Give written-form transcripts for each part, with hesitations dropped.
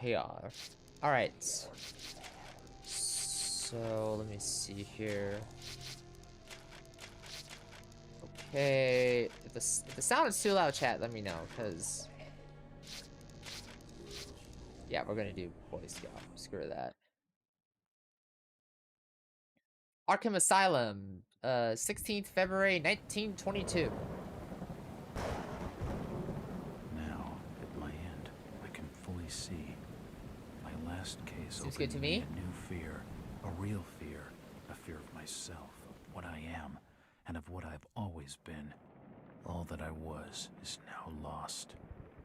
chaos. All right. So let me see here. Okay, if the sound is too loud, chat, let me know, because yeah, we're gonna do Boy Scout. Screw that. Arkham Asylum, 16th February 1922. Now, at my end, I can fully see. My last case Seems good to opened me. a new fear, a real fear, a fear of myself, of what I am, and of what I've always been. All that I was is now lost.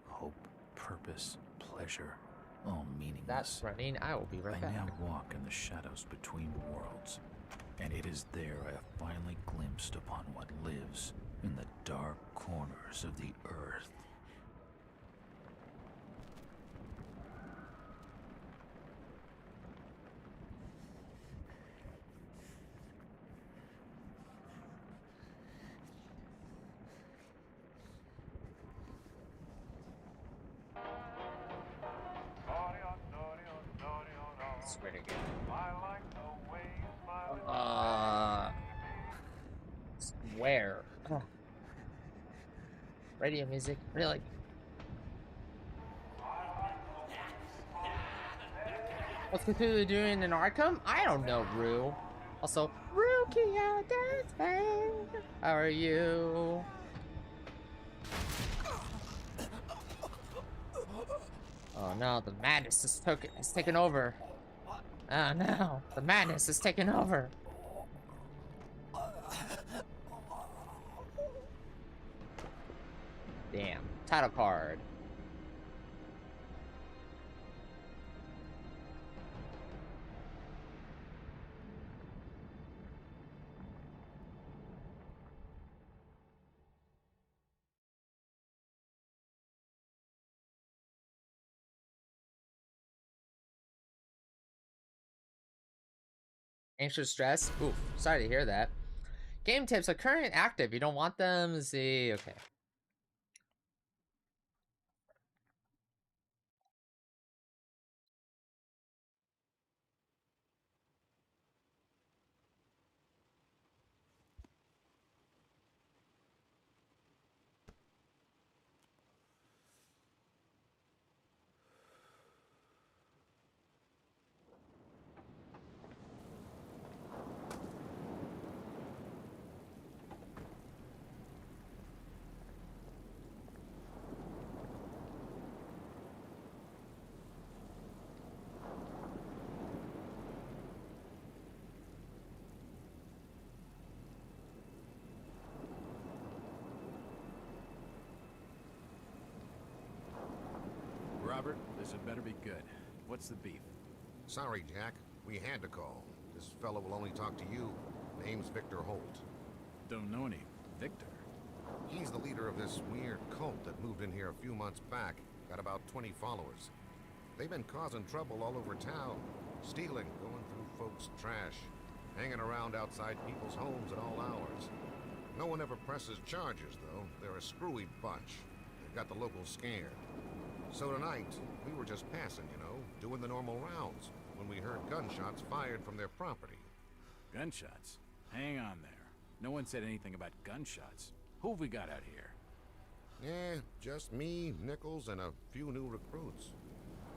Hope, purpose, pleasure, all meaningless. That's running. I will be right back. I now walk in the shadows between worlds, and it is there I have finally glimpsed upon what lives in the dark corners of the earth. Swear to God. Swear. Oh. Radio music, really? What's Cthulhu doing in Arkham? I don't know, Rue. Also, Rukia Dance. How are you? Oh no, the madness is taken over. Oh no, the madness is taken over. Damn. Title card. Anxious stress. Oof, sorry to hear that. Game tips are current active. You don't want them? See, okay. Robert, this had better be good. What's the beef? Sorry, Jack. We had to call. This fellow will only talk to you. Name's Victor Holt. Don't know any Victor. He's the leader of this weird cult that moved in here a few months back. Got about 20 followers. They've been causing trouble all over town. Stealing, going through folks' trash, hanging around outside people's homes at all hours. No one ever presses charges, though. They're a screwy bunch. They've got the locals scared. So tonight, we were just passing, you know, doing the normal rounds, when we heard gunshots fired from their property. Gunshots? Hang on there. No one said anything about gunshots. Who have we got out here? Yeah, just me, Nichols, and a few new recruits.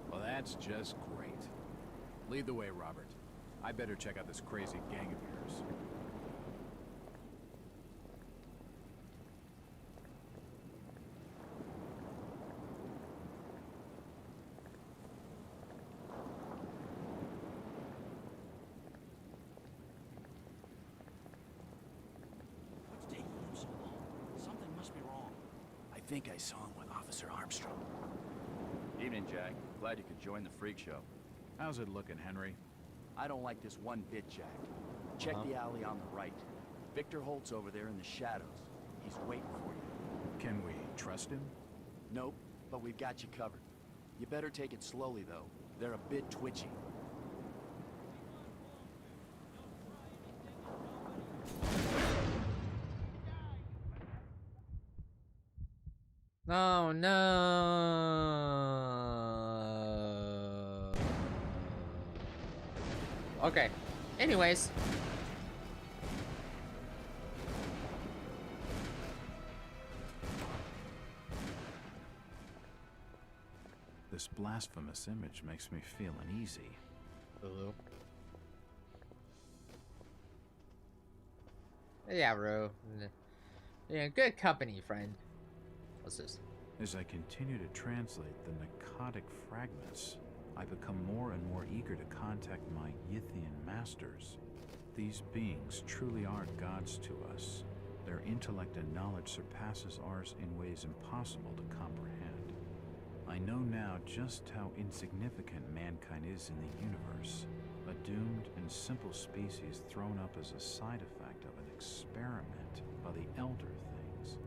Well, that's just great. Lead the way, Robert. I better check out this crazy gang of yours. I think I saw him with Officer Armstrong. Evening, Jack. Glad you could join the freak show. How's it looking, Henry? I don't like this one bit, Jack. Check the alley on the right. Victor Holt's over there in the shadows. He's waiting for you. Can we trust him? Nope, but we've got you covered. You better take it slowly, though. They're a bit twitchy. Oh no. Okay. Anyways. This blasphemous image makes me feel uneasy. Hello. Yeah, bro. Yeah, good company, friend. What's this? As I continue to translate the narcotic fragments, I become more and more eager to contact my Yithian masters. These beings truly are gods to us. Their intellect and knowledge surpasses ours in ways impossible to comprehend. I know now just how insignificant mankind is in the universe, a doomed and simple species thrown up as a side effect of an experiment by the elder things.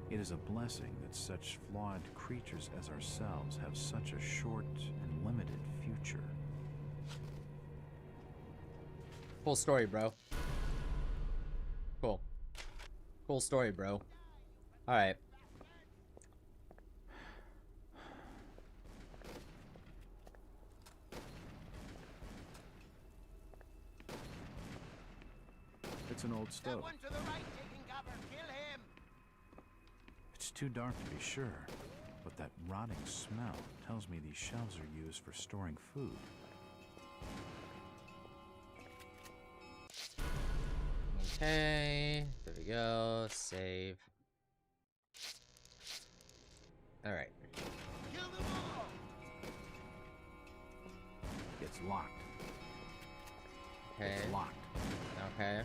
It is a blessing that such flawed creatures as ourselves have such a short and limited future. Cool story, bro. Cool. Cool story, bro. Alright. It's an old stove. One to the right taking cover. Kill him. It's too dark to be sure, but that rotting smell tells me these shelves are used for storing food. Okay. There we go. Save. Alright. Kill them all. It's locked. Okay. It's locked. Okay.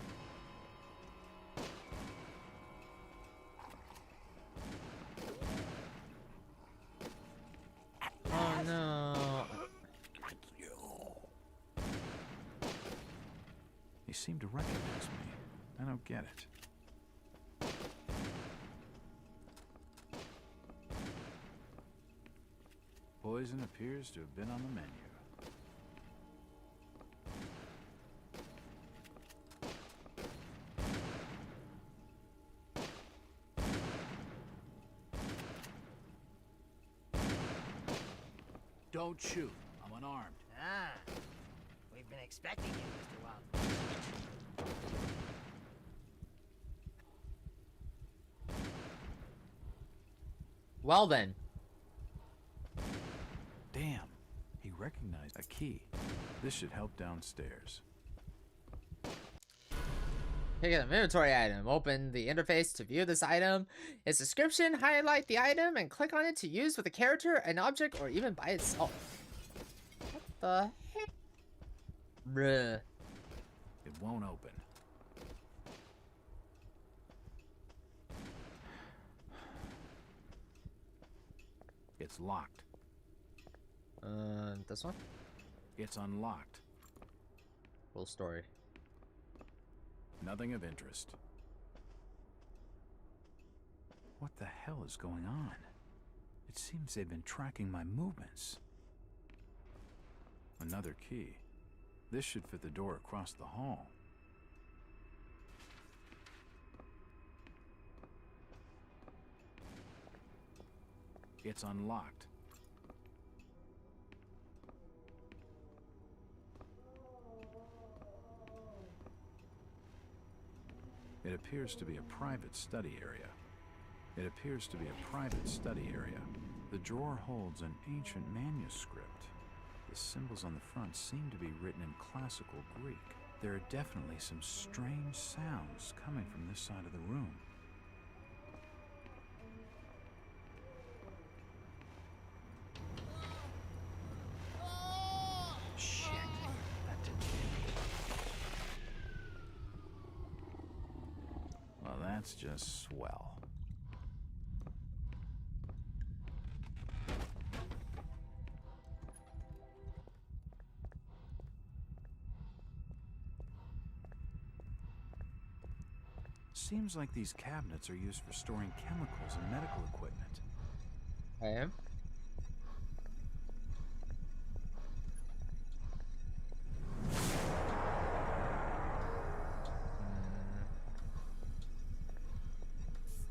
Oh no. They seem to recognize me. I don't get it. Poison appears to have been on the menu. Don't shoot. I'm unarmed. Ah, we've been expecting you, Mr. Wild. Well then. Damn. He recognized a key. This should help downstairs. Pick an inventory item. Open the interface to view this item. Its description, highlight the item, and click on it to use with a character, an object, or even by itself. What the heck? Bruh. It won't open. It's locked. This one? It's unlocked. Full story. Nothing of interest. What the hell is going on? It seems they've been tracking my movements. Another key. This should fit the door across the hall. It's unlocked. It appears to be a private study area. It appears to be a private study area. The drawer holds an ancient manuscript. The symbols on the front seem to be written in classical Greek. There are definitely some strange sounds coming from this side of the room. Shit, that didn't hit me. Well, that's just swell. Seems like these cabinets are used for storing chemicals and medical equipment. I am.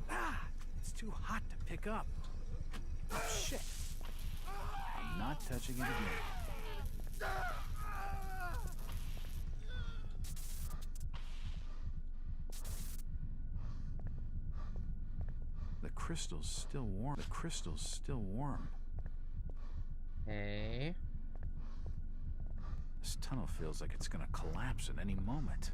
Ah! It's too hot to pick up. Oh, shit. I'm not touching it again. crystal's still warm. The crystal's still warm. Okay. This tunnel feels like it's gonna collapse at any moment.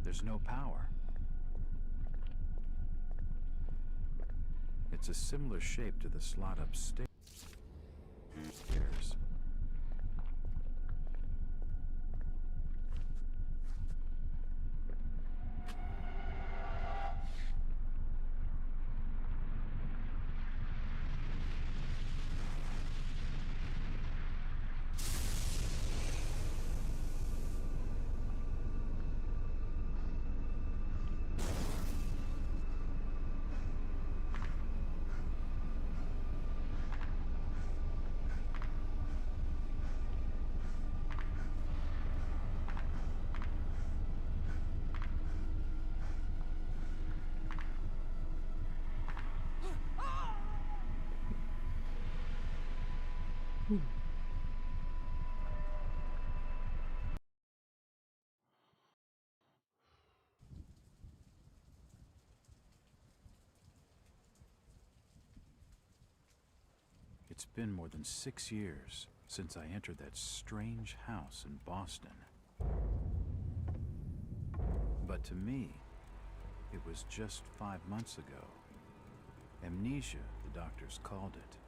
There's no power. It's a similar shape to the slot upstairs. It's been more than 6 years since I entered that strange house in Boston. But to me, it was just 5 months ago. Amnesia, the doctors called it.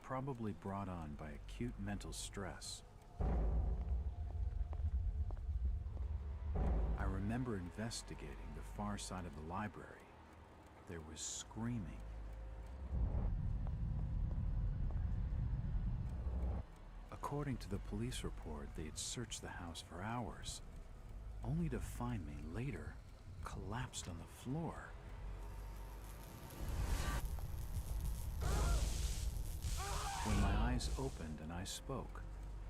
Probably brought on by acute mental stress. I remember investigating the far side of the library. There was screaming. According to the police report, they had searched the house for hours, only to find me later collapsed on the floor. When my eyes opened and I spoke,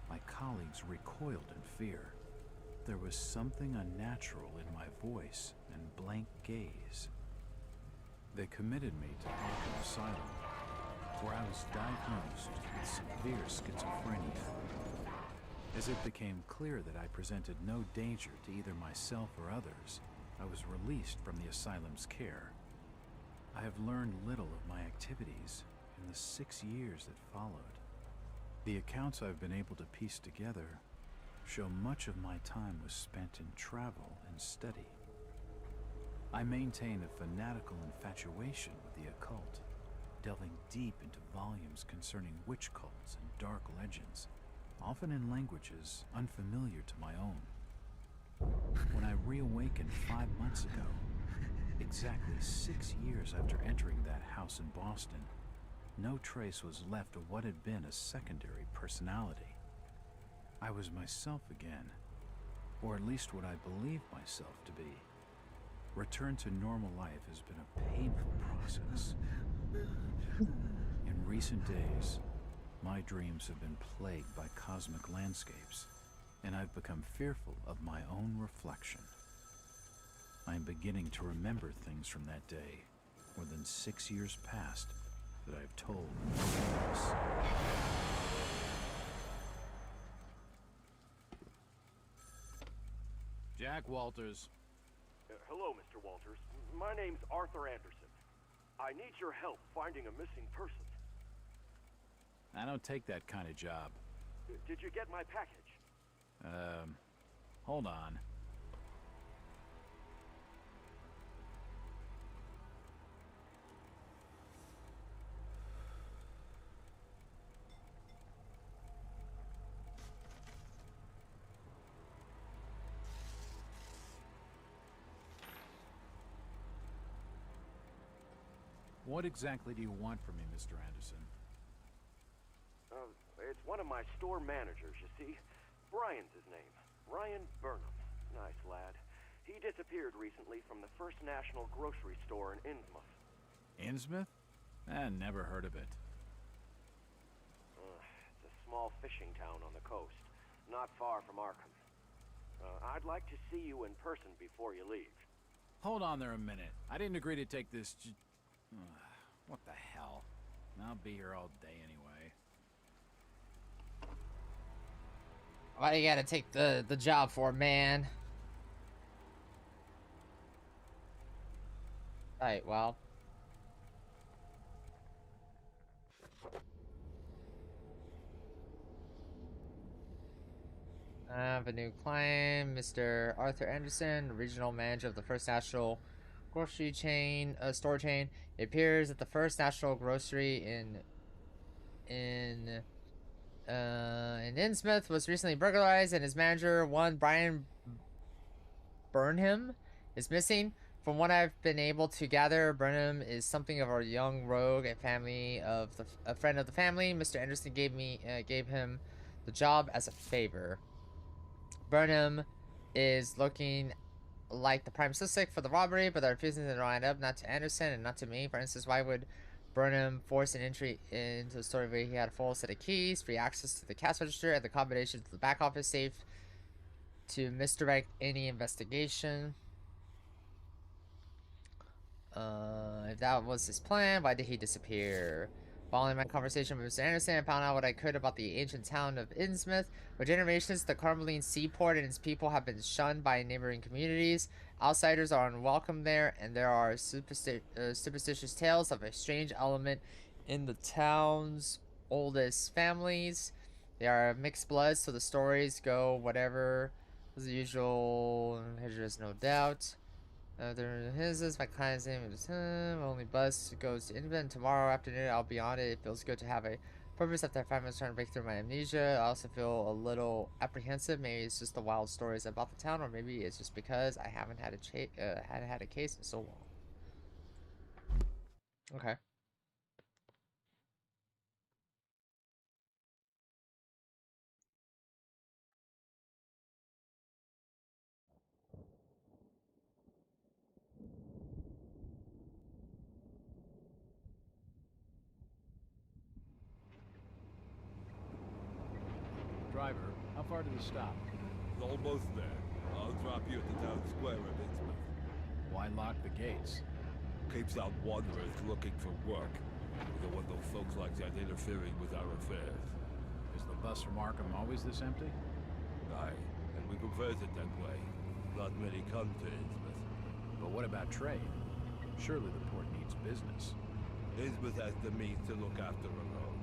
my colleagues recoiled in fear. There was something unnatural in my voice and blank gaze. They committed me to Arkham Asylum, where I was diagnosed with severe schizophrenia. As it became clear that I presented no danger to either myself or others, I was released from the asylum's care. I have learned little of my activities in the 6 years that followed. The accounts I've been able to piece together show much of my time was spent in travel and study. I maintain a fanatical infatuation with the occult, delving deep into volumes concerning witch cults and dark legends, often in languages unfamiliar to my own. When I reawakened 5 months ago, exactly 6 years after entering that house in Boston, no trace was left of what had been a secondary personality. I was myself again, or at least what I believed myself to be. Return to normal life has been a painful process. In recent days, my dreams have been plagued by cosmic landscapes, and I've become fearful of my own reflection. I am beginning to remember things from that day, more than 6 years past, that I've told no one else. Jack Walters. Hello, Mr. Walters. My name's Arthur Anderson. I need your help finding a missing person. I don't take that kind of job. Did you get my package? Hold on. What exactly do you want from me, Mr. Anderson? It's one of my store managers, you see. Brian's his name. Ryan Burnham. Nice lad. He disappeared recently from the First National grocery store in Innsmouth. Innsmouth? Never heard of it. It's a small fishing town on the coast, not far from Arkham. I'd like to see you in person before you leave. Hold on there a minute. I didn't agree to take this what the hell? I'll be here all day anyway. Why do you gotta take the job for, man? Alright, well. I have a new client, Mr. Arthur Anderson, regional manager of the First National grocery chain, store chain. It appears that the First National Grocery in Innsmouth was recently burglarized, and his manager, one Brian Burnham, is missing. From what I've been able to gather, Burnham is something of a young rogue, a friend of the family. Mr. Anderson gave him the job as a favor. Burnham is looking like the prime suspect for the robbery, but they're refusing to line up, not to Anderson and not to me. For instance, why would Burnham force an entry into the store where he had a full set of keys, free access to the cash register, and the combination to the back office safe to misdirect any investigation? If that was his plan, why did he disappear? Following my conversation with Mr. Anderson, I found out what I could about the ancient town of Innsmouth. For generations, the Carmeline seaport and its people have been shunned by neighboring communities. Outsiders are unwelcome there, and there are superstitious tales of a strange element in the town's oldest families. They are mixed blood, so the stories go whatever was the usual. There's no doubt. His is my client's name is only bus goes to Innsmouth. Tomorrow afternoon I'll be on it. It feels good to have a purpose after 5 minutes trying to break through my amnesia. I also feel a little apprehensive. Maybe it's just the wild stories about the town, or maybe it's just because I haven't had a case in so long. Okay. Driver, how far to the stop? It's almost there. I'll drop you at the town square of Innsmouth. Why lock the gates? Keeps out wanderers looking for work. We don't want those folks like that interfering with our affairs. Is the bus from Arkham always this empty? Aye, and we prefers it that way. Not many come to Innsmouth. But what about trade? Surely the port needs business. Innsmouth has the means to look after her own.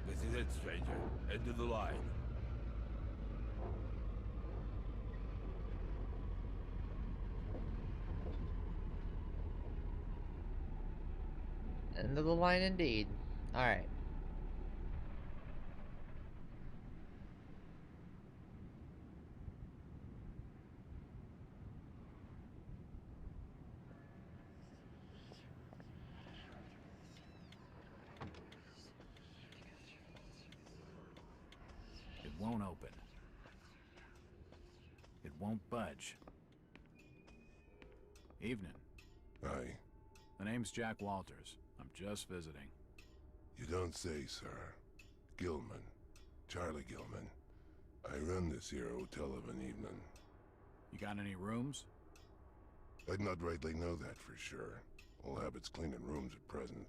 This is it, stranger. End of the line. End of the line indeed. Alright. It won't open. It won't budge. Evening. Aye. The name's Jack Walters. I'm just visiting. You don't say, sir. Gilman. Charlie Gilman. I run this here hotel of an evening. You got any rooms? I'd not rightly know that for sure. All habits cleaning rooms at present.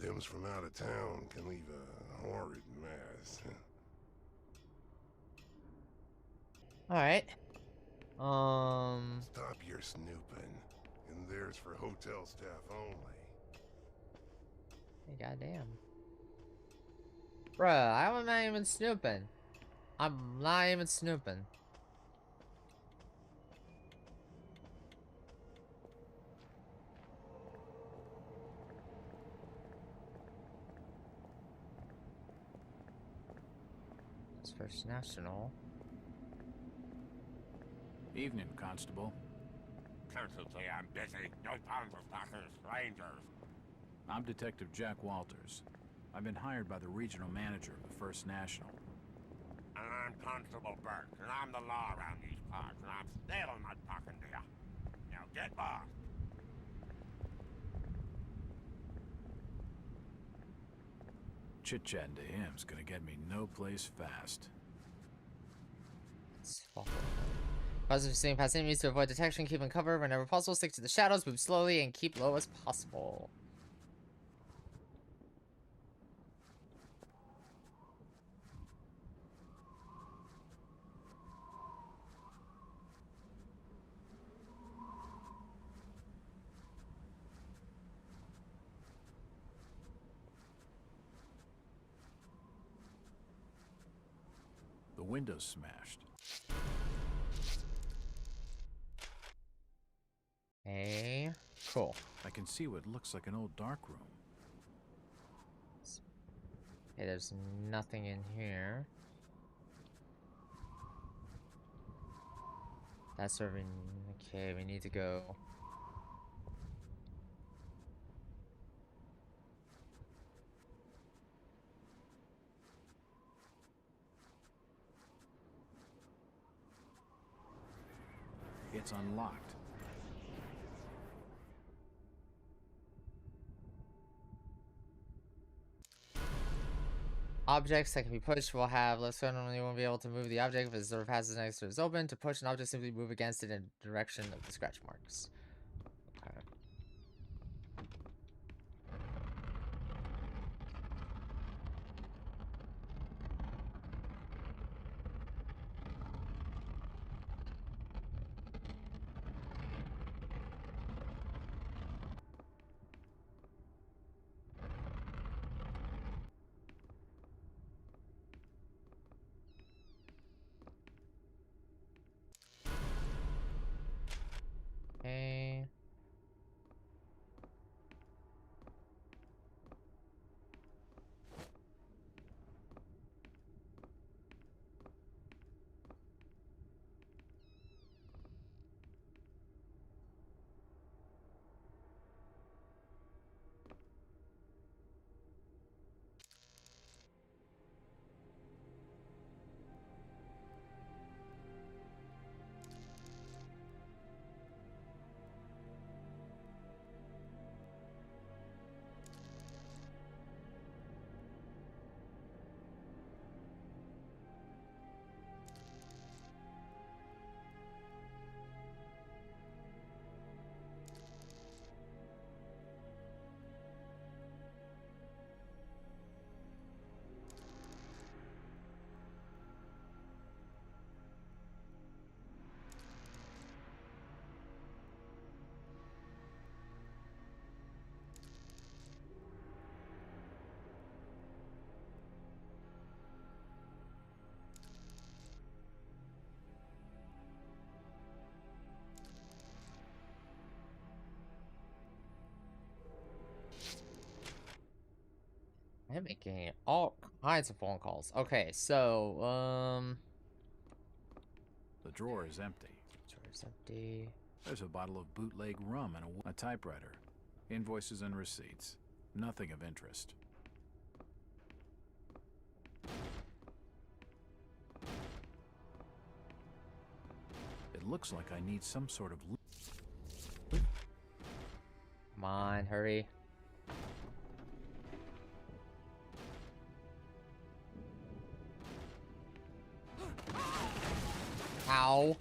Them's from out of town can leave a horrid mess. Alright. Stop your snooping. And there's for hotel staff only. Hey, goddamn. Bruh, I'm not even snooping. I'm not even snooping. It's First National. Evening, Constable. Constantly, I'm busy. No time for stalkers, strangers. I'm Detective Jack Walters. I've been hired by the regional manager of the First National. And I'm Constable Burke, and I'm the law around these parts, and I'm still not talking to you. Now get lost. Chit-chatting to him's gonna get me no place fast. Positive seeing past enemies to avoid detection, keep in cover whenever possible, stick to the shadows, move slowly, and keep low as possible. The window's smashed. Hey, cool. I can see what looks like an old dark room. Okay, there's nothing in here. That's serving. Okay, we need to go. It's unlocked. Objects that can be pushed will have less normally won't be able to move the object if its door passes next to it is open. To push an object, simply move against it in the direction of the scratch marks. Okay. Okay. I'm making all kinds of phone calls. Okay, so, The drawer is empty. drawer's empty. There's a bottle of bootleg rum and a typewriter. Invoices and receipts. Nothing of interest. It looks like I need some sort of... Come on, hurry. Ow.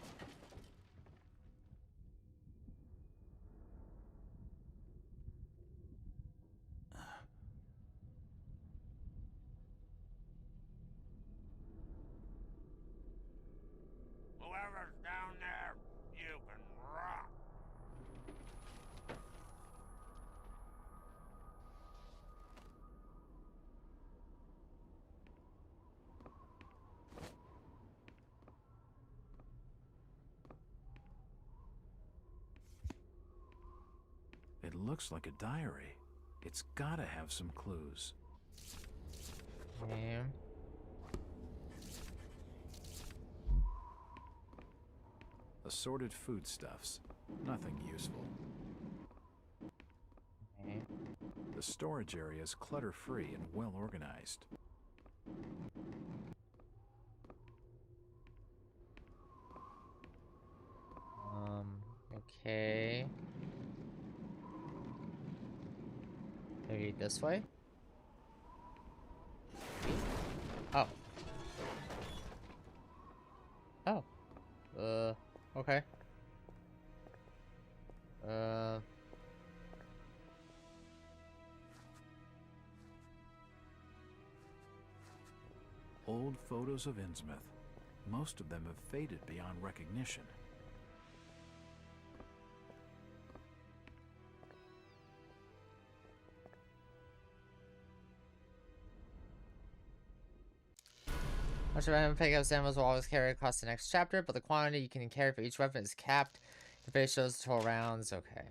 Whoever's down there, you can rock. It looks like a diary. It's gotta have some clues. Okay. Assorted foodstuffs. Nothing useful. Okay. The storage area is clutter-free and well organized. Okay. Maybe this way? Oh. Oh. Okay. Old photos of Innsmouth. Most of them have faded beyond recognition. Much of random pickups animals will always carry across the next chapter, but the quantity you can carry for each weapon is capped. Your base shows the total rounds. Okay.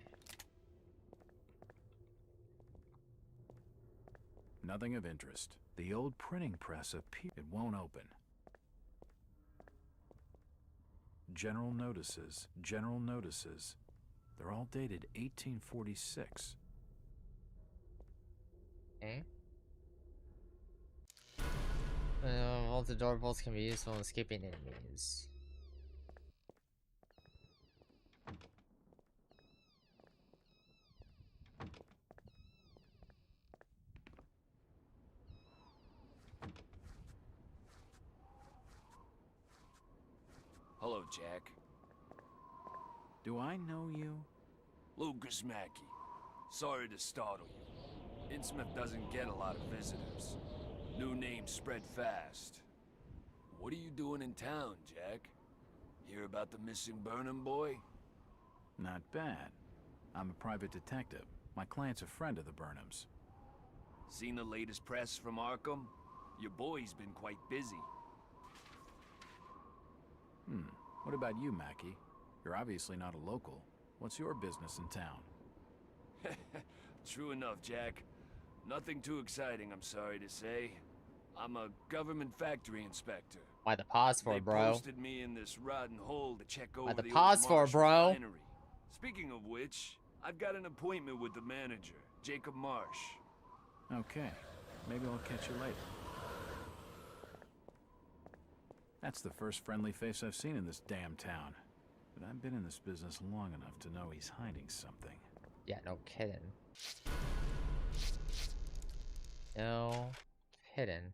Nothing of interest. The old printing press appears. It won't open. General notices. General notices. They're all dated 1846. Okay. Vaulted door bolts can be useful in escaping enemies. Hello, Jack. Do I know you? Lucas Mackey. Sorry to startle you. Innsmouth doesn't get a lot of visitors. New names spread fast. What are you doing in town, Jack? Hear about the missing Burnham boy? Not bad. I'm a private detective. My client's a friend of the Burnhams. Seen the latest press from Arkham? Your boy's been quite busy. What about you, Mackey? You're obviously not a local. What's your business in town? True enough, Jack. Nothing too exciting, I'm sorry to say. I'm a government factory inspector. Why the pause for, They bro? posted me in this rotten hole to check over Why the the pause old for, Marshall bro? Refinery. Speaking of which, I've got an appointment with the manager, Jacob Marsh. Okay. Maybe I'll catch you later. That's the first friendly face I've seen in this damn town. But I've been in this business long enough to know he's hiding something. Yeah, no kidding. No kidding.